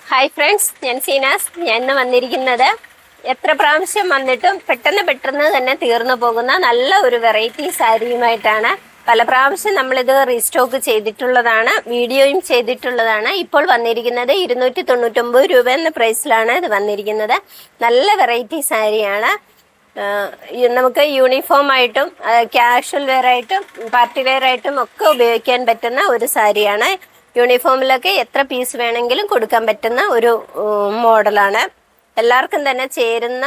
Hi friends, ഞാൻ സീനാസ്. ഞാൻ ഇന്ന് വന്നിരിക്കുന്നത് എത്ര പ്രാവശ്യം വന്നിട്ടും പെട്ടെന്ന് തന്നെ തീർന്നു പോകുന്ന നല്ല ഒരു വെറൈറ്റി സാരിയുമായിട്ടാണ്. പല പ്രാവശ്യം നമ്മളിത് റീസ്റ്റോക്ക് ചെയ്തിട്ടുള്ളതാണ്, വീഡിയോയും ചെയ്തിട്ടുള്ളതാണ്. ഇപ്പോൾ വന്നിരിക്കുന്നത് 299 രൂപ എന്ന പ്രൈസിലാണ് ഇത് വന്നിരിക്കുന്നത്. നല്ല വെറൈറ്റി സാരിയാണ്. നമുക്ക് യൂണിഫോം ആയിട്ടും കാഷ്വൽ വെയർ ആയിട്ടും പാർട്ടി വെയർ ആയിട്ടും ഒക്കെ ഉപയോഗിക്കാൻ പറ്റുന്ന ഒരു സാരിയാണ്. യൂണിഫോമിലൊക്കെ എത്ര പീസ് വേണമെങ്കിലും കൊടുക്കാൻ പറ്റുന്ന ഒരു മോഡലാണ്. എല്ലാവർക്കും തന്നെ ചേരുന്ന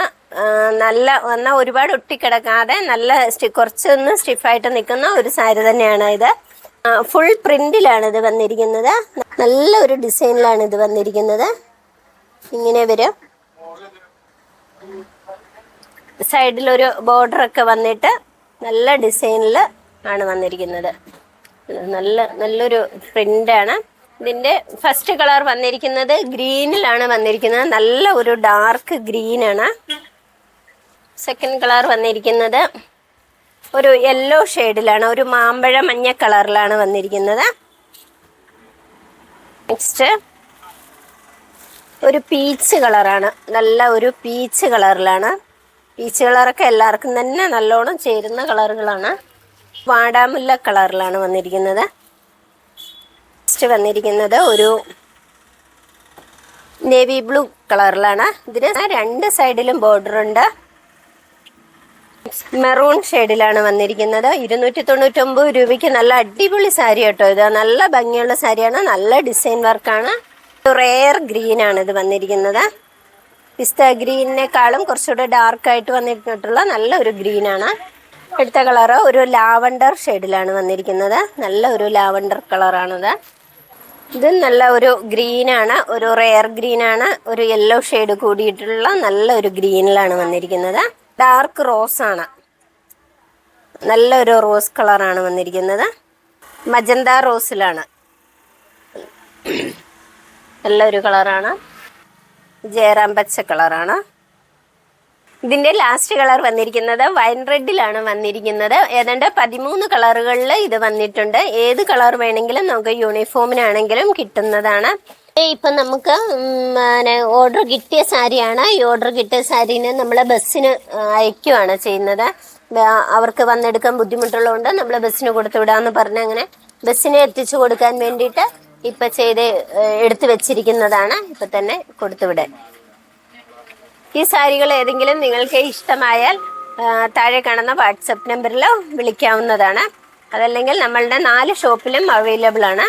എന്നാൽ ഒരുപാട് ഒട്ടിക്കിടക്കാതെ നല്ല കുറച്ചൊന്ന് സ്റ്റിഫായിട്ട് നിൽക്കുന്ന ഒരു സാരി തന്നെയാണ് ഇത്. ഫുൾ പ്രിന്റിലാണ് ഇത് വന്നിരിക്കുന്നത്. നല്ല ഒരു ഡിസൈനിലാണ് ഇത് വന്നിരിക്കുന്നത്. ഇങ്ങനെ വരും. സൈഡിലൊരു ബോർഡറൊക്കെ വന്നിട്ട് നല്ല ഡിസൈനിൽ ആണ് വന്നിരിക്കുന്നത്. നല്ലൊരു പ്രിന്റാണ്. ഇതിൻ്റെ ഫസ്റ്റ് കളർ വന്നിരിക്കുന്നത് ഗ്രീനിലാണ് വന്നിരിക്കുന്നത്. നല്ല ഒരു ഡാർക്ക് ഗ്രീനാണ്. സെക്കൻഡ് കളർ വന്നിരിക്കുന്നത് ഒരു യെല്ലോ ഷെയ്ഡിലാണ്, ഒരു മാമ്പഴ മഞ്ഞ കളറിലാണ് വന്നിരിക്കുന്നത്. നെക്സ്റ്റ് ഒരു പീച്ച് കളറാണ്, നല്ല ഒരു പീച്ച് കളറിലാണ്. പീച്ച് കളറൊക്കെ എല്ലാവർക്കും തന്നെ നല്ലോണം ചേരുന്ന കളറുകളാണ്. വാടാമുല്ല കളറിലാണ് വന്നിരിക്കുന്നത്. നെക്സ്റ്റ് വന്നിരിക്കുന്നത് ഒരു നേവി ബ്ലൂ കളറിലാണ്. ഇതിന് രണ്ട് സൈഡിലും ബോർഡർ ഉണ്ട്. മെറൂൺ ഷെയ്ഡിലാണ് വന്നിരിക്കുന്നത്. 299 രൂപയ്ക്ക് നല്ല അടിപൊളി സാരി കേട്ടോ. ഇത് നല്ല ഭംഗിയുള്ള സാരിയാണ്, നല്ല ഡിസൈൻ വർക്കാണ്. റെയർ ഗ്രീൻ ആണ് ഇത് വന്നിരിക്കുന്നത്. പിസ്ത ഗ്രീനിനേക്കാളും കുറച്ചുകൂടെ ഡാർക്കായിട്ട് വന്നിട്ടുള്ള നല്ലൊരു ഗ്രീനാണ്. അടുത്ത കളറ് ഒരു ലാവണ്ടർ ഷെയ്ഡിലാണ് വന്നിരിക്കുന്നത്. നല്ല ഒരു ലാവണ്ടർ കളറാണിത്. ഇത് നല്ല ഒരു ഗ്രീനാണ്, ഒരു റെയർ ഗ്രീനാണ്. ഒരു യെല്ലോ ഷെയ്ഡ് കൂടിയിട്ടുള്ള നല്ല ഒരു ഗ്രീനിലാണ് വന്നിരിക്കുന്നത്. ഡാർക്ക് റോസ് ആണ്, നല്ലൊരു റോസ് കളറാണ് വന്നിരിക്കുന്നത്. മജന്ത റോസിലാണ്, നല്ലൊരു കളറാണ്. ജയറാം പച്ച കളറാണ്. ഇതിൻ്റെ ലാസ്റ്റ് കളർ വന്നിരിക്കുന്നത് വൈൻ റെഡിലാണ് വന്നിരിക്കുന്നത്. ഏതാണ്ട് 13 കളറുകളിൽ ഇത് വന്നിട്ടുണ്ട്. ഏത് കളർ വേണമെങ്കിലും നമുക്ക് യൂണിഫോമിനാണെങ്കിലും കിട്ടുന്നതാണ്. ഇപ്പം നമുക്ക് ഓർഡർ കിട്ടിയ സാരിയാണ്. ഈ ഓർഡർ കിട്ടിയ സാരീനെ നമ്മൾ ബസ്സിന് അയക്കുകയാണ് ചെയ്യുന്നത്. അവർക്ക് വന്നെടുക്കാൻ ബുദ്ധിമുട്ടുള്ളതുകൊണ്ട് നമ്മൾ ബസ്സിന് കൊടുത്തു വിടാമെന്ന് പറഞ്ഞ് അങ്ങനെ ബസ്സിന് എത്തിച്ചു കൊടുക്കാൻ വേണ്ടിയിട്ട് ഇപ്പം എടുത്തു വെച്ചിരിക്കുന്നതാണ്. ഇപ്പം തന്നെ കൊടുത്തുവിടാൻ. ഈ സാരികൾ ഏതെങ്കിലും നിങ്ങൾക്ക് ഇഷ്ടമായാൽ താഴെ കാണുന്ന വാട്സപ്പ് നമ്പറിൽ വിളിക്കാവുന്നതാണ്. അതല്ലെങ്കിൽ നമ്മളുടെ 4 ഷോപ്പിലും അവൈലബിൾ ആണ്.